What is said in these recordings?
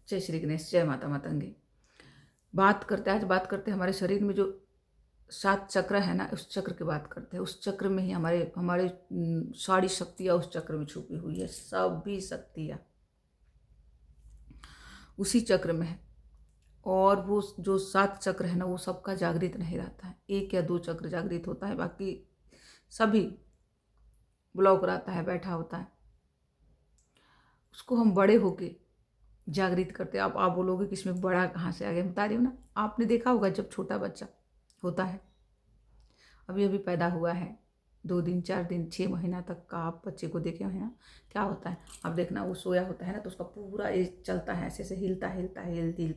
जय श्री गणेश, जय माता मातंगी। आज बात करते हैं हमारे शरीर में जो 7 चक्र है ना, उस चक्र की बात करते हैं। उस चक्र में ही हमारे हमारे सारी शक्तियाँ उस चक्र में छुपी हुई है। सभी शक्तियाँ उसी चक्र में है। और वो जो 7 चक्र है ना, वो सबका जागृत नहीं रहता है। 1 या 2 चक्र जागृत होता है, बाकी सभी ब्लॉक रहता है, बैठा होता है। उसको हम बड़े होके जागृत करते हैं। आप बोलोगे कि इसमें बड़ा कहाँ से आ गया? बता रही हूँ ना। आपने देखा होगा जब छोटा बच्चा होता है, अभी अभी पैदा हुआ है, 2 दिन 4 दिन 6 महीना तक का आप बच्चे को देखे हैं ना, क्या होता है? आप देखना, वो सोया होता है ना, तो उसका पूरा ये चलता है, ऐसे ऐसे हिलता हिलता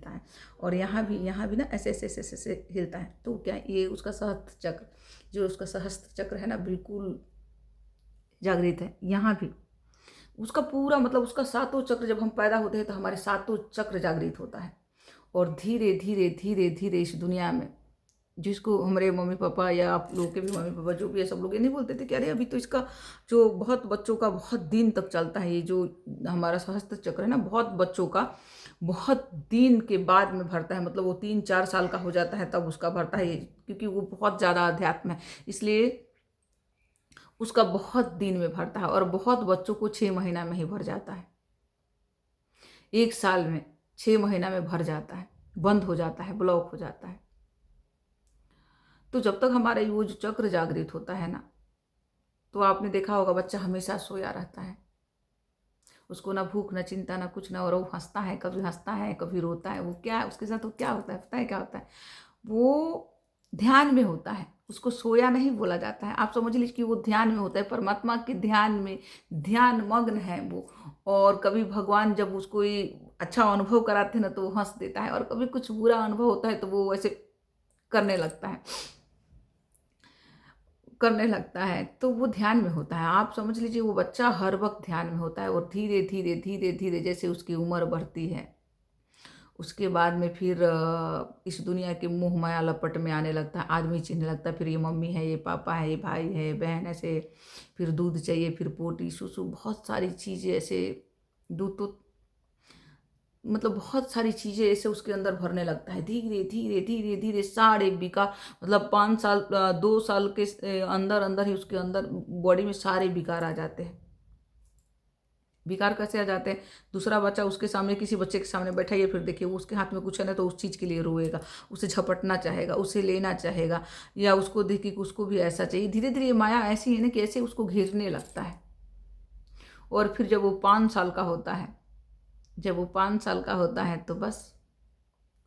है। और यहाँ भी ना ऐसे ऐसे ऐसे ऐसे ऐसे हिलता है। तो क्या ये उसका सहस्त्र चक्र, जो उसका सहस्त्र चक्र है ना, बिल्कुल जागृत है। यहाँ भी उसका पूरा मतलब उसका 7 चक्र, जब हम पैदा होते हैं तो हमारे 7 चक्र जागृत होता है। और धीरे धीरे धीरे धीरे इस दुनिया में, जिसको हमारे मम्मी पापा या आप लोगों के भी मम्मी पापा जो भी है, सब लोग ये नहीं बोलते थे कि अरे अभी तो इसका जो बहुत बच्चों का बहुत दिन तक चलता है, ये जो हमारा सहस्त्र चक्र है ना, बहुत बच्चों का बहुत दिन के बाद में भरता है। मतलब वो 3-4 साल का हो जाता है तब उसका भरता है, क्योंकि वो बहुत ज़्यादा अध्यात्म है, इसलिए उसका बहुत दिन में भरता है। और बहुत बच्चों को 6 महीना में ही भर जाता है। 1 साल में 6 महीना में भर जाता है, बंद हो जाता है, ब्लॉक हो जाता है। तो जब तक हमारा वो जो चक्र जागृत होता है ना, तो आपने देखा होगा बच्चा हमेशा सोया रहता है। उसको ना भूख ना चिंता ना कुछ ना, और वो हंसता है कभी रोता है। वो क्या उसके साथ, वो क्या होता है पता है क्या होता है? वो ध्यान में होता है। उसको सोया नहीं बोला जाता है। आप समझ लीजिए कि वो ध्यान में होता है, परमात्मा के ध्यान में ध्यान मग्न है वो। और कभी भगवान जब उसको ये अच्छा अनुभव कराते हैं ना, तो वो हंस देता है। और कभी कुछ बुरा अनुभव होता है तो वो ऐसे करने लगता है तो वो ध्यान में होता है। आप समझ लीजिए वो बच्चा हर वक्त ध्यान में होता है। और धीरे धीरे धीरे धीरे जैसे उसकी उम्र बढ़ती है, उसके बाद में फिर इस दुनिया के मोह माया लपट में आने लगता है। आदमी चिन्हने लगता है, फिर ये मम्मी है, ये पापा है, ये भाई है, बहन, ऐसे फिर दूध चाहिए, फिर पोटी सुसु, बहुत सारी चीज़ें ऐसे, दूध तो मतलब बहुत सारी चीज़ें ऐसे उसके अंदर भरने लगता है। धीरे धीरे धीरे धीरे सारे विकार, मतलब 5 साल 2 साल के अंदर अंदर ही उसके अंदर बॉडी में सारे विकार आ जाते हैं। विकार कैसे आ जाते हैं? दूसरा बच्चा उसके सामने, किसी बच्चे के सामने बैठाइए, फिर देखिए वो उसके हाथ में कुछ है ना, तो उस चीज़ के लिए रोएगा, उसे झपटना चाहेगा, उसे लेना चाहेगा, या उसको देखिए कि उसको भी ऐसा चाहिए। धीरे धीरे ये माया ऐसी है ना कि ऐसे उसको घेरने लगता है। और फिर जब वो 5 साल का होता है, तो बस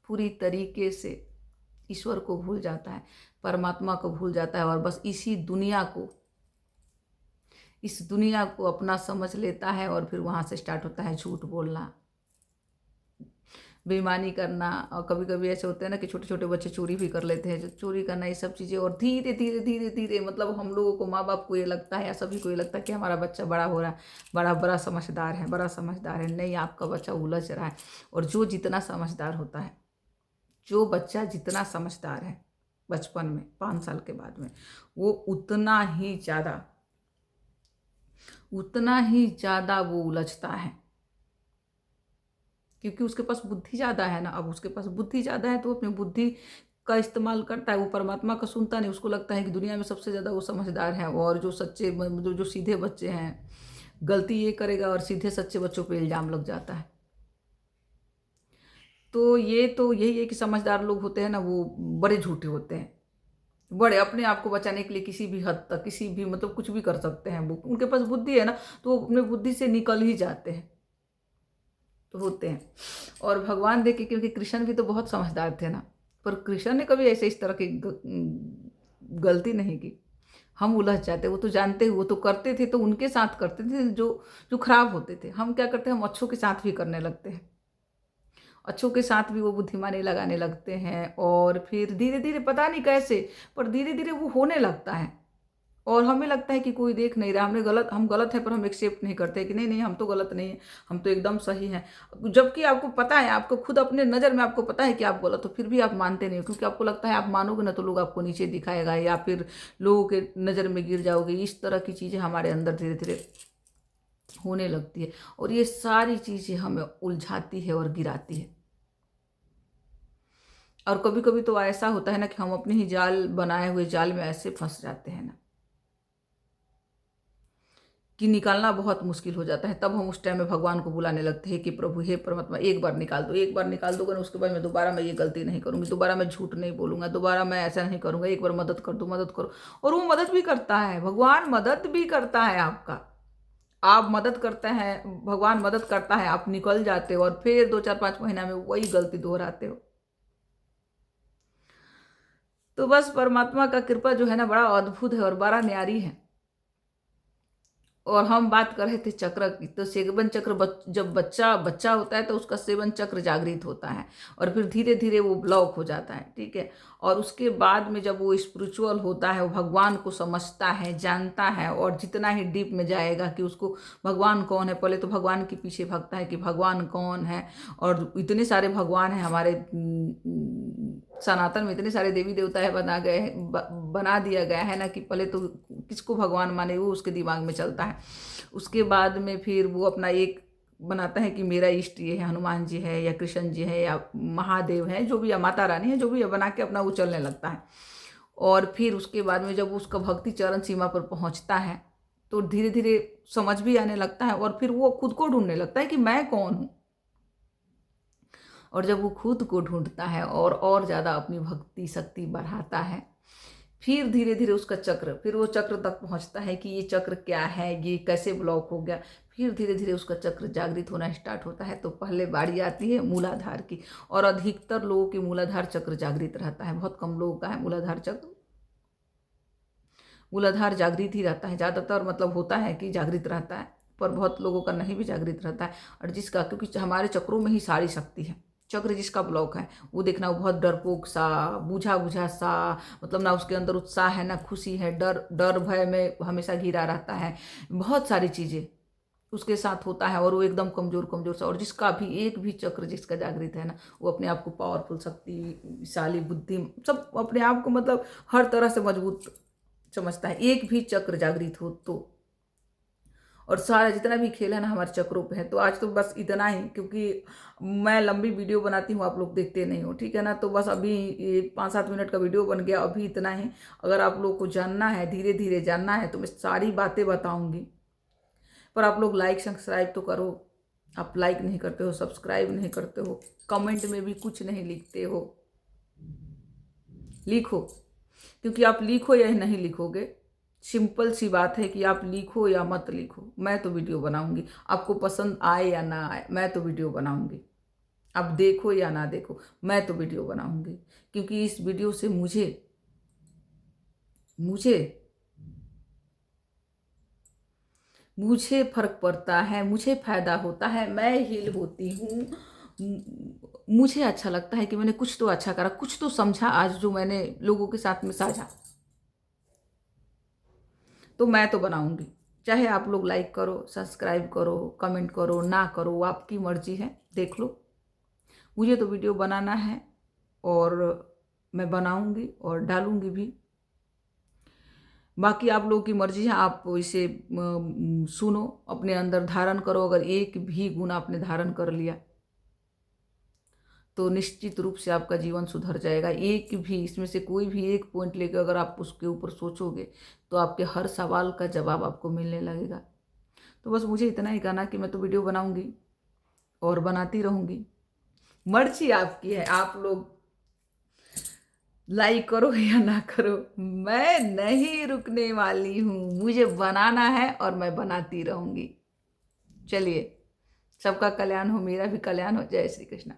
पूरी तरीके से ईश्वर को भूल जाता है, परमात्मा को भूल जाता है, और बस इस दुनिया को अपना समझ लेता है। और फिर वहाँ से स्टार्ट होता है झूठ बोलना, बेईमानी करना। और कभी कभी ऐसे होते हैं ना कि छोटे छोटे बच्चे चोरी भी कर लेते हैं, जो चोरी करना, ये सब चीज़ें। और धीरे धीरे धीरे धीरे मतलब हम लोगों को, माँ बाप को ये लगता है, या सभी को ये लगता है कि हमारा बच्चा बड़ा हो रहा है, बड़ा बड़ा समझदार है, बड़ा समझदार है। नहीं, आपका बच्चा उलझ रहा है। और जो जितना समझदार होता है, जो बच्चा जितना समझदार है बचपन में, 5 साल के बाद में, वो उतना ही ज़्यादा वो उलझता है, क्योंकि उसके पास बुद्धि ज़्यादा है ना। अब उसके पास बुद्धि ज़्यादा है तो वो अपनी बुद्धि का इस्तेमाल करता है। वो परमात्मा का सुनता नहीं। उसको लगता है कि दुनिया में सबसे ज़्यादा वो समझदार है। और जो सच्चे जो सीधे बच्चे हैं, गलती ये करेगा और सीधे सच्चे बच्चों पे इल्ज़ाम लग जाता है। तो यही है कि समझदार लोग होते हैं ना, वो बड़े झूठे होते हैं। बड़े अपने आप को बचाने के लिए किसी भी हद तक, किसी भी मतलब कुछ भी कर सकते हैं। वो, उनके पास बुद्धि है ना, तो वो अपने बुद्धि से निकल ही जाते हैं, तो होते हैं। और भगवान देखे, क्योंकि कृष्ण भी तो बहुत समझदार थे ना, पर कृष्ण ने कभी ऐसे इस तरह की गलती नहीं की। हम उलझ जाते, वो तो जानते, वो तो करते थे, तो उनके साथ करते थे जो जो खराब होते थे। हम क्या करते हैं, हम अच्छों के साथ भी करने लगते हैं, अच्छों के साथ भी वो बुद्धिमानी लगाने लगते हैं। और फिर धीरे धीरे पता नहीं कैसे, पर धीरे धीरे वो होने लगता है। और हमें लगता है कि कोई देख नहीं रहा, हम गलत है, पर हम एक्सेप्ट नहीं करते कि नहीं नहीं, हम तो गलत नहीं है, हम तो एकदम सही हैं। जबकि आपको पता है, आपको खुद अपने नज़र में आपको पता है कि आप गलत हो, फिर भी आप मानते नहीं हो, क्योंकि आपको लगता है आप मानोगे ना तो लोग आपको नीचे दिखाएगा, या फिर लोगों के नज़र में गिर जाओगे। इस तरह की चीज़ें हमारे अंदर धीरे धीरे होने लगती है। और ये सारी चीज़ें हमें उलझाती है और गिराती है। और कभी कभी तो ऐसा होता है ना कि हम अपने ही जाल बनाए हुए जाल में ऐसे फंस जाते हैं ना कि निकालना बहुत मुश्किल हो जाता है। तब हम उस टाइम में भगवान को बुलाने लगते हैं कि प्रभु हे परमात्मा एक बार निकाल दो, एक बार निकाल दोगे ना उसके बाद मैं दोबारा मैं ये गलती नहीं करूंगी, दोबारा मैं झूठ नहीं बोलूंगा, दोबारा मैं ऐसा नहीं करूंगा, एक बार मदद कर दो, मदद करो। और वो मदद भी करता है, भगवान मदद भी करता है आपका। आप मदद करते हैं, भगवान मदद करता है, आप निकल जाते हो और फिर 2 4 5 महीना में वही गलती दोहराते हो। तो बस परमात्मा का कृपा जो है ना बड़ा अद्भुत है और बड़ा न्यारी है। और हम बात कर रहे थे चक्र की, तो सेवन चक्र जब बच्चा बच्चा होता है तो उसका सेवन चक्र जागृत होता है और फिर धीरे धीरे वो ब्लॉक हो जाता है, ठीक है। और उसके बाद में जब वो स्पिरिचुअल होता है, वो भगवान को समझता है, जानता है, और जितना ही डीप में जाएगा कि उसको भगवान कौन है, पहले तो भगवान के पीछे भागता है कि भगवान कौन है। और इतने सारे भगवान हैं हमारे सनातन में, इतने सारे देवी देवता है बना दिया गया है ना कि पहले तो किसको भगवान माने वो उसके दिमाग में चलता है। उसके बाद में फिर वो अपना एक बनाता है कि मेरा इष्ट ये है, हनुमान जी है या कृष्ण जी है या महादेव है, जो भी, या माता रानी है, जो भी है, बना के अपना वो चलने लगता है। और फिर उसके बाद में जब उसका भक्ति चरण सीमा पर पहुंचता है तो धीरे धीरे समझ भी आने लगता है और फिर वो खुद को ढूंढने लगता है कि मैं कौन हूँ। और जब वो खुद को ढूंढता है और ज़्यादा अपनी भक्ति शक्ति बढ़ाता है, फिर धीरे धीरे उसका चक्र, फिर वो चक्र तक पहुंचता है कि ये चक्र क्या है, ये कैसे ब्लॉक हो गया। फिर धीरे धीरे उसका चक्र जागृत होना स्टार्ट होता है। तो पहले बारी आती है मूलाधार की, और अधिकतर लोगों के मूलाधार चक्र जागृत रहता है, बहुत कम लोगों का है मूलाधार चक्र। मूलाधार जागृत ही रहता है ज़्यादातर, मतलब होता है कि जागृत रहता है, पर बहुत लोगों का नहीं भी जागृत रहता है। और जिसका, क्योंकि हमारे चक्रों में ही सारी शक्ति है, चक्र जिसका ब्लॉक है वो देखना वो बहुत डरपोक सा, बुझा बुझा सा, मतलब ना उसके अंदर उत्साह है ना खुशी है, डर डर भय में हमेशा घिरा रहता है, बहुत सारी चीज़ें उसके साथ होता है। और वो एकदम कमजोर कमजोर सा, और जिसका भी एक भी चक्र जिसका जागृत है ना, वो अपने आप को पावरफुल, शक्तिशाली, बुद्धि, सब अपने आप को मतलब हर तरह से मजबूत समझता है, एक भी चक्र जागृत हो तो। और सारा जितना भी खेल है ना हमारे चक्रों पे है। तो आज तो बस इतना ही, क्योंकि मैं लंबी वीडियो बनाती हूँ, आप लोग देखते नहीं हो, ठीक है ना। तो बस अभी ये 5 7 मिनट का वीडियो बन गया, अभी इतना ही। अगर आप लोग को जानना है, धीरे धीरे जानना है, तो मैं सारी बातें बताऊंगी। पर आप लोग लाइक सब्सक्राइब तो करो। आप लाइक नहीं करते हो, सब्सक्राइब नहीं करते हो, कमेंट में भी कुछ नहीं लिखते हो। लिखो, क्योंकि आप लिखो या नहीं लिखोगे, सिंपल सी बात है कि आप लिखो या मत लिखो, मैं तो वीडियो बनाऊंगी। आपको पसंद आए या ना आए, मैं तो वीडियो बनाऊंगी। आप देखो या ना देखो, मैं तो वीडियो बनाऊंगी। क्योंकि इस वीडियो से मुझे मुझे मुझे फर्क पड़ता है, मुझे फायदा होता है, मैं हील होती हूँ। मुझे अच्छा लगता है कि मैंने कुछ तो अच्छा करा, कुछ तो समझा आज जो मैंने लोगों के साथ में साझा, तो मैं तो बनाऊंगी। चाहे आप लोग लाइक करो, सब्सक्राइब करो, कमेंट करो, ना करो, वो आपकी मर्जी है, देख लो। मुझे तो वीडियो बनाना है और मैं बनाऊंगी और डालूंगी भी। बाकी आप लोगों की मर्जी है, आप इसे सुनो, अपने अंदर धारण करो। अगर एक भी गुण आपने धारण कर लिया तो निश्चित रूप से आपका जीवन सुधर जाएगा। एक भी, इसमें से कोई भी एक पॉइंट लेकर अगर आप उसके ऊपर सोचोगे तो आपके हर सवाल का जवाब आपको मिलने लगेगा। तो बस मुझे इतना ही कहना कि मैं तो वीडियो बनाऊंगी और बनाती रहूंगी। मर्जी आपकी है, आप लोग लाइक करो या ना करो, मैं नहीं रुकने वाली हूँ। मुझे बनाना है और मैं बनाती रहूंगी। चलिए, सबका कल्याण हो, मेरा भी कल्याण हो। जय श्री कृष्ण।